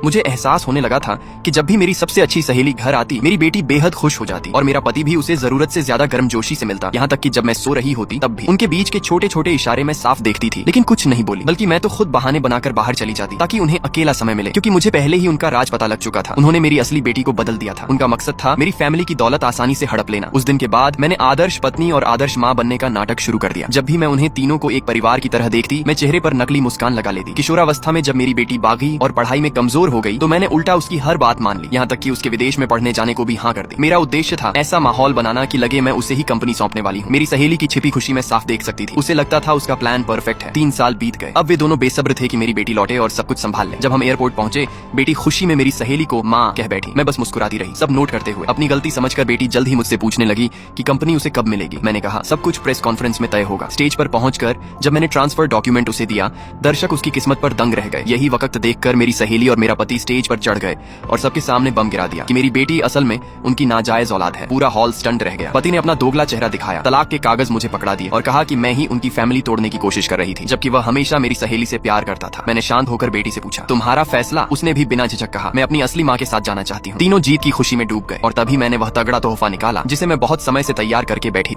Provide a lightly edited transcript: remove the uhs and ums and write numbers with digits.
मुझे एहसास होने लगा था कि जब भी मेरी सबसे अच्छी सहेली घर आती, मेरी बेटी बेहद खुश हो जाती और मेरा पति भी उसे जरूरत से ज्यादा गर्मजोशी से मिलता। यहाँ तक कि जब मैं सो रही होती तब भी उनके बीच के छोटे छोटे इशारे मैं साफ देखती थी, लेकिन कुछ नहीं बोली, बल्कि मैं तो खुद बहाने बनाकर बाहर चली जाती ताकि उन्हें अकेला समय मिले, क्योंकि मुझे पहले ही उनका राज पता लग चुका था। उन्होंने मेरी असली बेटी को बदल दिया था। उनका मकसद था मेरी फैमिली की दौलत आसानी से हड़प लेना। उस दिन के बाद मैंने आदर्श पत्नी और आदर्श माँ बनने का नाटक शुरू कर दिया। जब भी मैं उन्हें तीनों को एक परिवार की तरह देखती, मैं चेहरे पर नकली मुस्कान लगा लेती। किशोरावस्था में जब मेरी बेटी बागी और पढ़ाई में कमजोर हो गई तो मैंने उल्टा उसकी हर बात मान ली, यहाँ तक कि उसके विदेश में पढ़ने जाने को भी हाँ कर दी। मेरा उद्देश्य था ऐसा माहौल बनाना कि लगे मैं उसे ही कंपनी सौंपने वाली हूँ। मेरी सहेली की छिपी खुशी मैं साफ देख सकती थी। उसे लगता था उसका प्लान परफेक्ट है। 3 साल बीत गए। अब वे दोनों बेसब्र थे कि मेरी बेटी लौटे और सब कुछ संभाल ले। जब हम एयरपोर्ट पहुंचे, बेटी खुशी में मेरी सहेली को माँ कह बैठी। मैं बस मुस्कुराती रही, सब नोट करते हुए। अपनी गलती समझकर बेटी जल्द ही मुझसे पूछने लगी कि कंपनी उसे कब मिलेगी। मैंने कहा सब कुछ प्रेस कॉन्फ्रेंस में तय होगा। स्टेज पर पहुंचकर जब मैंने ट्रांसफर डॉक्यूमेंट उसे दिया, दर्शक उसकी किस्मत पर दंग रह गए। यही वक्त देखकर मेरी सहेली और मेरा पति स्टेज पर चढ़ गए और सबके सामने बम गिरा दिया कि मेरी बेटी असल में उनकी नाजायज औलाद है। पूरा हॉल स्टंट रह गया। पति ने अपना दोगला चेहरा दिखाया, तलाक के कागज मुझे पकड़ा दिए और कहा कि मैं ही उनकी फैमिली तोड़ने की कोशिश कर रही थी, जबकि वह हमेशा मेरी सहेली से प्यार करता था। मैंने शांत होकर बेटी से पूछा, तुम्हारा फैसला? उसने भी बिना झिझक कहा, मैं अपनी असली माँ के साथ जाना चाहती हूँ। तीनों जीत की खुशी में डूब गए और तभी मैंने वह तगड़ा तोहफा निकाला जिसे मैं बहुत समय से तैयार करके बैठी।